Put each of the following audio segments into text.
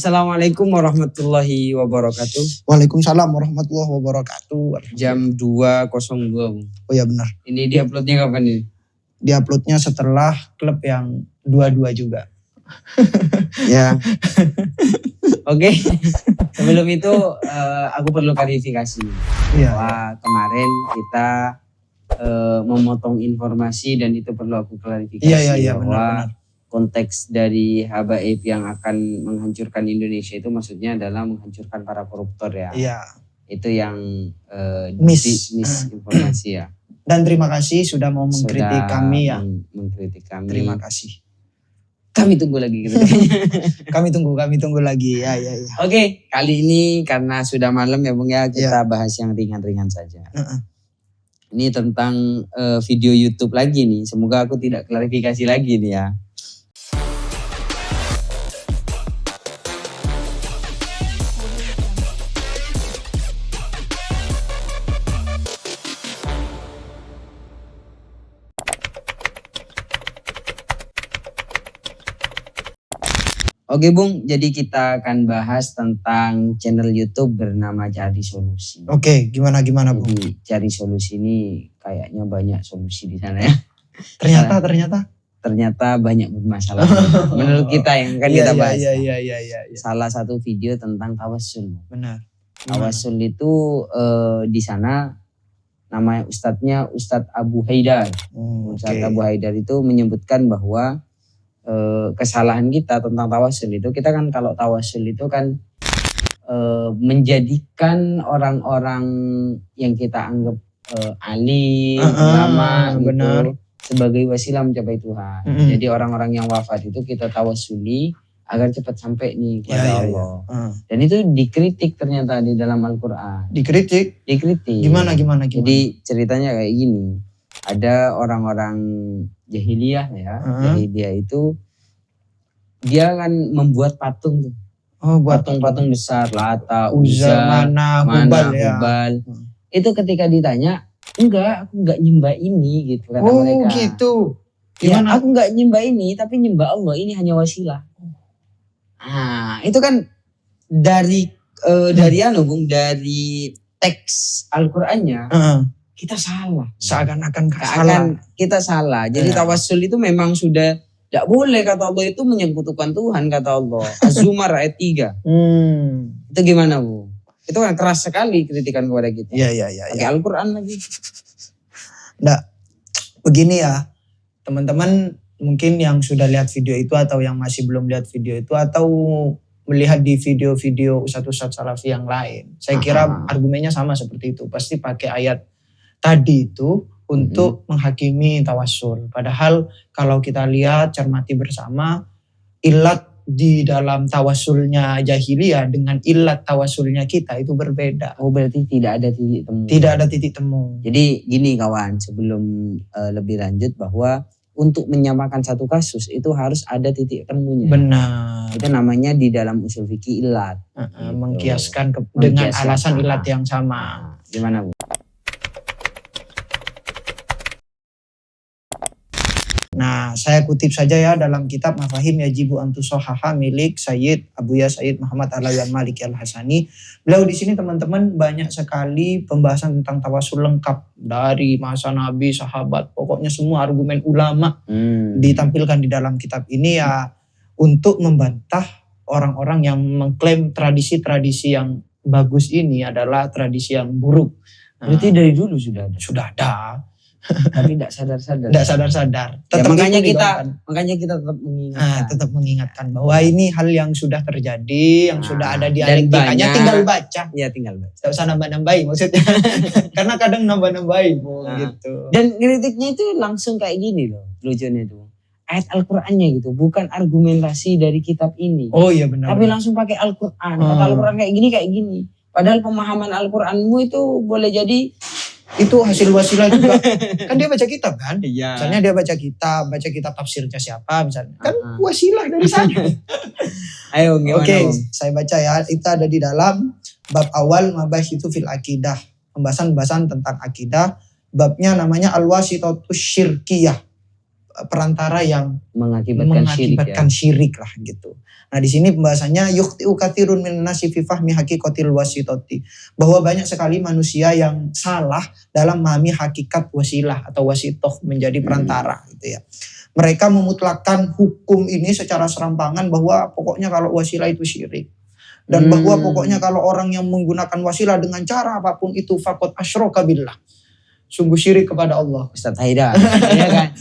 Assalamualaikum warahmatullahi wabarakatuh. Waalaikumsalam warahmatullahi wabarakatuh. Jam 2.02. Oh ya benar. Ini diuploadnya kapan ini? Diuploadnya setelah klub yang 2-2 juga. Ya. Oke. Sebelum itu aku perlu klarifikasi. Iya. Bahwa kemarin kita memotong informasi dan itu perlu aku klarifikasi. Iya bahwa benar. Konteks dari Habaib yang akan menghancurkan Indonesia itu maksudnya adalah menghancurkan para koruptor ya. Iya. Itu yang misinformasi ya. Dan terima kasih sudah mau mengkritik kami ya. Mengkritik kami. Terima kasih. Kami tunggu lagi kritiknya. kami tunggu lagi ya. Oke, kali ini karena sudah malam ya Bung ya, kita bahas yang ringan-ringan saja. Ini tentang video YouTube lagi nih. Semoga aku tidak klarifikasi lagi nih ya. Oke Bung, jadi kita akan bahas tentang channel YouTube bernama Cari Solusi. Oke, gimana Bung? Jadi Cari Solusi ini kayaknya banyak solusi di sana ya. Ternyata banyak bermasalah. Menurut kita yang akan kita bahas. Iya. Salah satu video tentang tawassul. Benar. Tawassul itu di sana nama ustadznya Ustadz Abu Haidar. Ustadz Abu Haidar itu menyebutkan bahwa kesalahan kita tentang tawassul itu, kita kan kalau tawassul itu kan menjadikan orang-orang yang kita anggap alim, ulama gitu sebagai wasilah mencapai Tuhan. Jadi orang-orang yang wafat itu kita tawassuli agar cepat sampai nih kepada Allah. Dan itu dikritik ternyata di dalam Al-Quran. Dikritik. Gimana? Jadi ceritanya kayak gini. Ada orang-orang jahiliyah ya. Jahiliyah itu dia kan membuat patung tuh. Patung-patung besar, Lata, Uzza, Mana, Hubal. Itu ketika ditanya, enggak, aku enggak nyembah ini gitu kata mereka. Oh gitu. Gimana? Ya, aku enggak nyembah ini, tapi nyembah Allah, ini hanya wasilah. Nah, itu kan dari teks Al-Qur'annya. Kita salah. Seakan-akan kita salah. Jadi tawassul itu memang sudah tidak boleh, kata Allah, itu menyekutukan Tuhan, kata Allah. Az-Zumar ayat 3. Itu gimana Bu? Itu kan keras sekali kritikan kepada kita. Iya. Pakai Al-Quran lagi. Nggak, begini ya. Teman-teman mungkin yang sudah lihat video itu atau yang masih belum lihat video itu atau melihat di video-video ustadz-ustadz salafi yang lain. Saya kira argumennya sama seperti itu. Pasti pakai ayat tadi itu untuk menghakimi tawassul. Padahal kalau kita lihat, cermati bersama, ilat di dalam tawassulnya jahiliyah dengan ilat tawassulnya kita itu berbeda. Oh berarti tidak ada titik temu. Tidak ada titik temu. Jadi gini kawan, sebelum lebih lanjut bahwa untuk menyamakan satu kasus itu harus ada titik temunya. Benar. Itu namanya di dalam usul fikih ilat. Gitu. Mengkiaskan dengan alasan ilat yang sama. Gimana Bu? Nah, saya kutip saja ya dalam kitab Mafahim Yajibu Antusohaha milik Sayyid Abuya Sayyid Muhammad Alawiyan Maliki Al-Hasani. Beliau di sini teman-teman banyak sekali pembahasan tentang tawassul lengkap dari masa Nabi, sahabat, pokoknya semua argumen ulama ditampilkan di dalam kitab ini ya untuk membantah orang-orang yang mengklaim tradisi-tradisi yang bagus ini adalah tradisi yang buruk. Berarti dari dulu sudah ada. Sudah ada. Tapi tidak sadar-sadar. Tidak sadar-sadar. Ya, makanya kita tetap mengingatkan. Tetap mengingatkan bahwa ini hal yang sudah terjadi, yang sudah ada dialektikanya, tinggal baca. Ya tinggal baca. Tidak usah nambah-nambahin maksudnya. Karena kadang nambah-nambahin gitu. Dan kritiknya itu langsung kayak gini loh, lucunya itu. Ayat Al-Qur'annya gitu, bukan argumentasi dari kitab ini. Oh iya benar. Tapi langsung pakai Al-Qur'an. Kata Al-Qur'an kayak gini. Padahal pemahaman Al-Qur'anmu itu boleh jadi itu hasil wasilah juga. Kan dia baca kitab kan? Iya. Misalnya dia baca kitab tafsirnya siapa misalnya. Kan wasilah dari sana. Ayo gimana? Oke, saya baca ya. Itu ada di dalam bab awal mabahitu fil akidah. Pembahasan tentang akidah. Babnya namanya al-wasitatus syirkiyah. perantara yang mengakibatkan syirik lah gitu. Nah di sini pembahasannya yukhti'u katsirun minan nasi fi fahmi haqiqatil wasitati, bahwa banyak sekali manusia yang salah dalam memahami hakikat wasilah atau wasitoh, menjadi perantara gitu ya. Mereka memutlakkan hukum ini secara serampangan bahwa pokoknya kalau wasilah itu syirik. Dan bahwa pokoknya kalau orang yang menggunakan wasilah dengan cara apapun itu faqad asyraka billah, sungguh syirik kepada Allah. Ustaz Haidar, ya kan?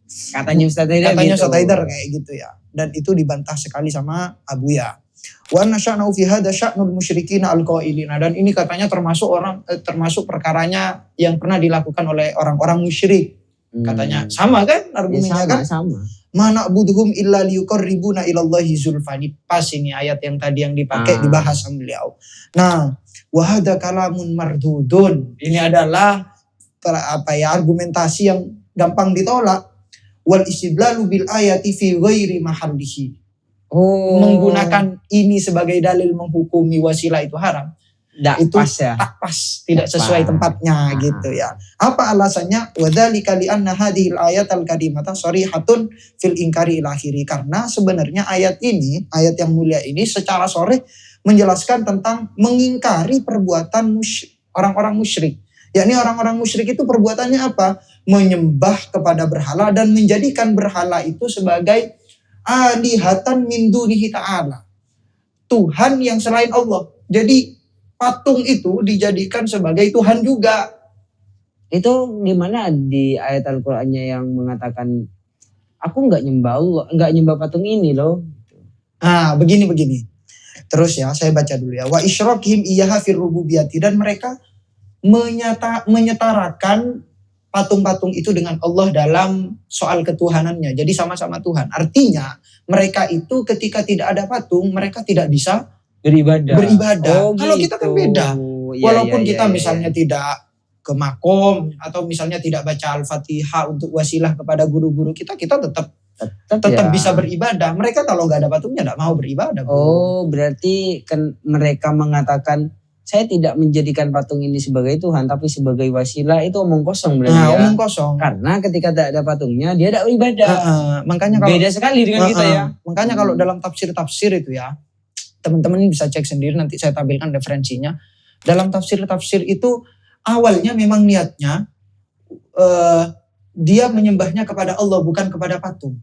Katanya Ustaz Haidar kayak gitu ya. Dan itu dibantah sekali sama Abuya. Wa nasya'nu fi hadza sya'nul musyrikin al-qailina, dan ini katanya termasuk perkaranya yang pernah dilakukan oleh orang-orang musyrik. Katanya sama kan argumennya kan? Sama. Mana budhum illa liyuqarribuna ilallahi zulfani. Pas ini ayat yang tadi yang dipakai dibahas sama beliau. Nah, wa hadza kalamun mardudun. Ini adalah argumentasi yang gampang ditolak. Wal istidlalu bil ayati fi ghairi mahallihi. Menggunakan ini sebagai dalil menghukumi wasilah itu haram. Tak pas, tidak sesuai tempatnya gitu ya. Apa alasannya? Wadzalika li anna hadhil ayatal karimata sharihatun fil inkari ila akhiri. Karena sebenarnya ayat yang mulia ini secara sharih menjelaskan tentang mengingkari perbuatan orang-orang musyrik. Yakni orang-orang musyrik itu perbuatannya apa? Menyembah kepada berhala dan menjadikan berhala itu sebagai alihatan min dunihi ta'ala, Tuhan yang selain Allah. Jadi patung itu dijadikan sebagai Tuhan juga. Itu gimana di ayat Al-Qur'annya yang mengatakan aku enggak nyembah Allah, enggak nyembah patung ini loh. Begini. Terus ya, saya baca dulu ya. Wa isyrakihim iyyaha fir rububiyyati, dan mereka menyetarakan patung-patung itu dengan Allah dalam soal ketuhanannya. Jadi sama-sama Tuhan. Artinya mereka itu ketika tidak ada patung, mereka tidak bisa beribadah. Kalau kita kan beda. Walaupun kita misalnya tidak ke makom atau misalnya tidak baca Al-Fatihah untuk wasilah kepada guru-guru kita tetap bisa beribadah. Mereka kalau nggak ada patungnya nggak mau beribadah. Berarti kan mereka mengatakan saya tidak menjadikan patung ini sebagai Tuhan tapi sebagai wasilah, itu omong kosong berarti ya. Omong kosong. Karena ketika tidak ada patungnya dia tidak beribadah. Makanya kalau beda sekali dengan kita ya. Makanya kalau dalam tafsir itu ya, teman-teman bisa cek sendiri, nanti saya tampilkan referensinya. Dalam tafsir itu awalnya memang niatnya dia menyembahnya kepada Allah bukan kepada patung.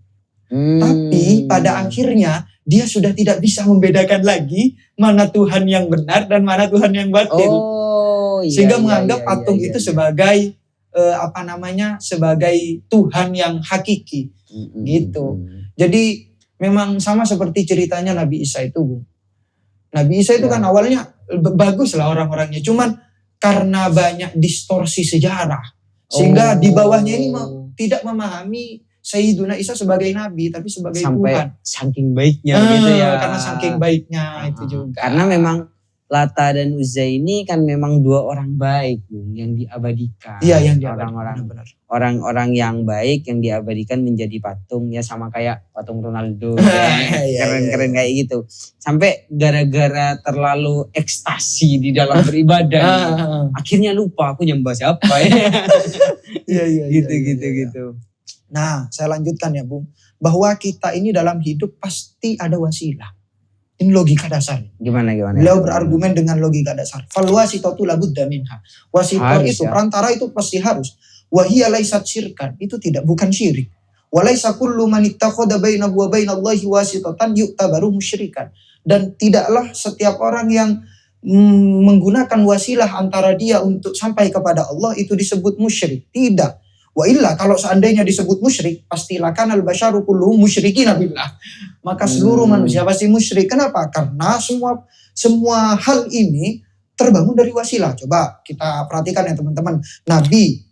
Tapi pada akhirnya dia sudah tidak bisa membedakan lagi mana Tuhan yang benar dan mana Tuhan yang batil. Sehingga menganggap patung itu sebagai sebagai Tuhan yang hakiki. Gitu. Jadi memang sama seperti ceritanya Nabi Isa itu, Bu. Nabi Isa itu kan awalnya bagus lah orang-orangnya, cuman karena banyak distorsi sejarah sehingga di bawahnya ini tidak memahami Sayyiduna Isa sebagai nabi tapi sebagai Tuhan. Saking baiknya gitu ya. Karena saking baiknya itu juga. Karena memang Lata dan Uzza ini kan memang dua orang baik, Bung, yang diabadikan. Iya, yang diabadikan. Orang-orang yang baik yang diabadikan menjadi patung, ya sama kayak patung Ronaldo. Keren-keren kayak gitu. Sampai gara-gara terlalu ekstasi di dalam beribadah. Akhirnya lupa aku nyembah siapa ya. Gitu. Nah, saya lanjutkan ya, Bung. Bahwa kita ini dalam hidup pasti ada wasilah. Ini logika dasar. Gimana? Beliau berargumen dengan logika dasar. Fal wasitatu labudda minha. Wasitah itu, perantara itu pasti harus. Wa hiya laysat syirkan. Itu bukan syirik. Wa laysa kullu man ittakhadha bainahu wa bainallahi wasitatan yu'tabaru musyrikan. Dan tidaklah setiap orang yang menggunakan wasilah antara dia untuk sampai kepada Allah itu disebut musyrik. Tidak. Wa illa, kalau seandainya disebut musyrik, pastilah kanal basyaru kulluhum musyrikin billah. Maka seluruh manusia pasti musyrik. Kenapa? Karena semua hal ini terbangun dari wasilah. Coba kita perhatikan ya teman-teman. Nabi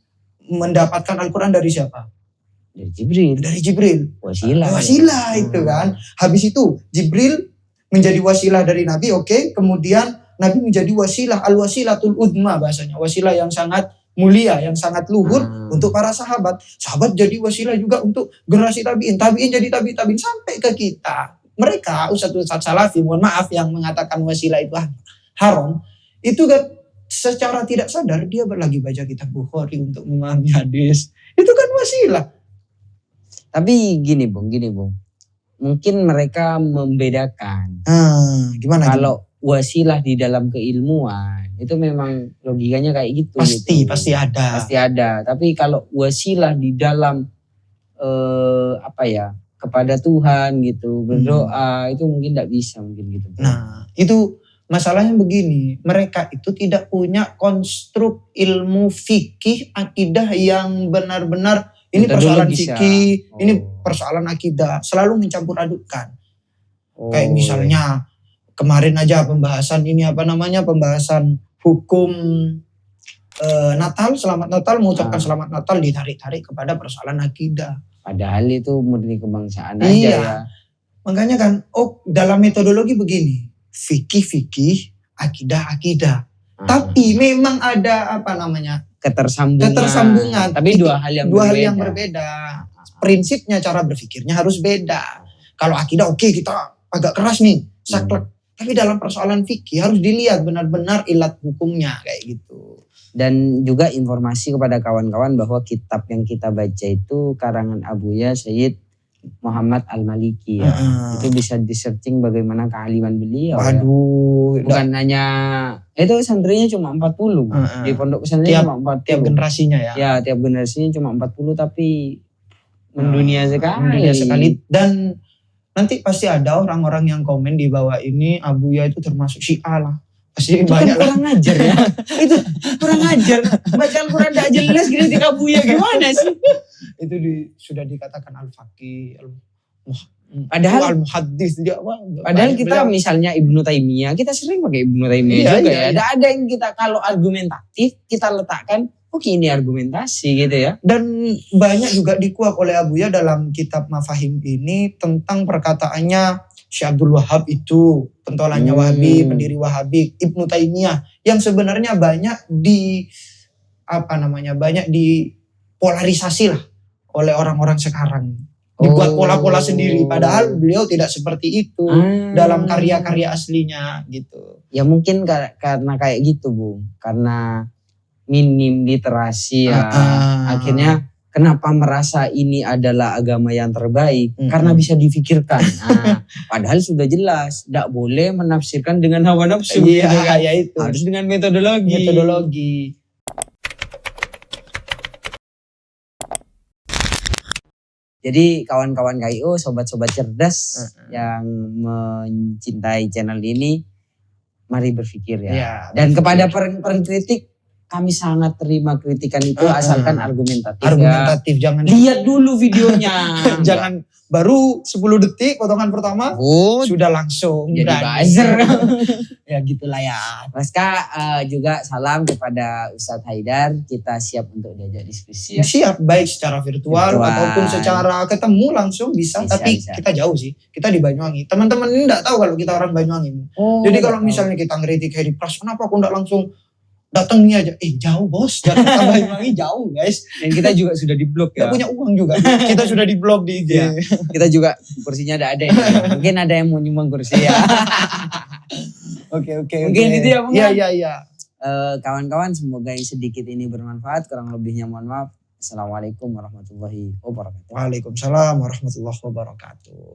mendapatkan Al-Quran dari siapa? Dari Jibril. Wasilah itu kan. Habis itu Jibril menjadi wasilah dari Nabi, oke. Kemudian Nabi menjadi wasilah, al-wasilatul udma bahasanya. Wasilah yang sangat mulia, yang sangat luhur untuk para sahabat. Sahabat jadi wasilah juga untuk generasi tabi'in. Tabi'in jadi tabi'in sampai ke kita. Mereka, Ustaz Salafi, mohon maaf, yang mengatakan wasilah itu haram, itu kan secara tidak sadar dia lagi baca kitab Bukhari untuk memahami hadis. Itu kan wasilah. Tapi gini Bung. Mungkin mereka membedakan. Gimana? Kalau wasilah di dalam keilmuan itu memang logikanya kayak gitu. Pasti ada. Pasti ada. Tapi kalau wasilah di dalam kepada Tuhan gitu, berdoa itu mungkin tidak bisa mungkin gitu. Nah, itu masalahnya begini, mereka itu tidak punya konstruk ilmu fikih akidah yang benar-benar ini persoalan fikih, ini persoalan akidah, selalu mencampur adukkan. Kayak misalnya kemarin aja pembahasan pembahasan hukum Natal, selamat Natal, mengucapkan selamat Natal ditarik-tarik kepada persoalan akidah. Padahal itu murni kebangsaan aja ya. Makanya kan, dalam metodologi begini, fikih, akidah. Tapi memang ada ketersambungan. Tapi dua hal yang berbeda. Prinsipnya, cara berpikirnya harus beda. Kalau akidah kita agak keras nih, saklek. Tapi dalam persoalan fikih harus dilihat benar-benar ilat hukumnya kayak gitu. Dan juga informasi kepada kawan-kawan bahwa kitab yang kita baca itu karangan Abuya Sayyid Muhammad Al-Maliki ya. Itu bisa di-searching bagaimana kealiman beliau. Waduh. Ya. Bukan hanya, itu santrinya cuma 40. Di pondok pesantren cuma 40. Tiap generasinya ya. Ya, tiap generasinya cuma 40 tapi mendunia sekali. Dan nanti pasti ada orang-orang yang komen di bawah ini Abuya itu termasuk Syiah lah. Pasti itu banyak kan kurang ajar ya. Itu kurang ajar. Baca Al-Quran tidak jelas kritik Abuya gimana sih? Itu sudah dikatakan al-faqih, padahal al-muhaddis dia. Padahal kita misalnya Ibnu Taimiyah, kita sering pakai Ibnu Taimiyah juga ya. Ada yang kita kalau argumentatif kita letakkan ini argumentasi gitu ya. Dan banyak juga dikuak oleh Abuya dalam kitab Mafahim ini tentang perkataannya Syekh Abdul Wahab itu, pentolannya Wahabi, pendiri Wahabi, Ibnu Taimiyah yang sebenarnya banyak dipolarisasi lah oleh orang-orang sekarang. Dibuat pola-pola sendiri padahal beliau tidak seperti itu dalam karya-karya aslinya gitu. Ya mungkin karena kayak gitu, Bu. Karena minim literasi ya. Akhirnya kenapa merasa ini adalah agama yang terbaik? Karena bisa difikirkan. Padahal sudah jelas, tidak boleh menafsirkan dengan hawa nafsu. Iya, itu. Harus dengan metodologi. Jadi kawan-kawan KIO, sobat-sobat cerdas yang mencintai channel ini, mari berpikir ya. Dan kepada pengkritik, kami sangat terima kritikan itu asalkan argumentatif. Jangan lihat dulu videonya. Jangan baru 10 detik potongan pertama sudah langsung jadi buzzer. Ya gitulah ya. Mas Kak juga salam kepada Ustadz Haidar. Kita siap untuk diajak diskusi. Ya. Siap, baik secara virtual ataupun secara ketemu langsung bisa. Tapi kita jauh sih. Kita di Banyuwangi. Teman-teman ini enggak tahu kalau kita orang Banyuwangi. Jadi kalau misalnya kita ngeritik Hedi Pras, kenapa aku enggak langsung datangnya aja, jauh bos, Jakarta Banyuwangi jauh guys. Dan kita juga sudah di blok ya. Kita punya uang juga, kita sudah di blok di IG. Ya, kita juga kursinya ada ya. Mungkin ada yang mau nyumbang kursi ya. Oke. Mungkin itu ya Bang. Iya. Kawan-kawan semoga yang sedikit ini bermanfaat, kurang lebihnya mohon maaf. Assalamualaikum warahmatullahi wabarakatuh. Waalaikumsalam warahmatullahi wabarakatuh.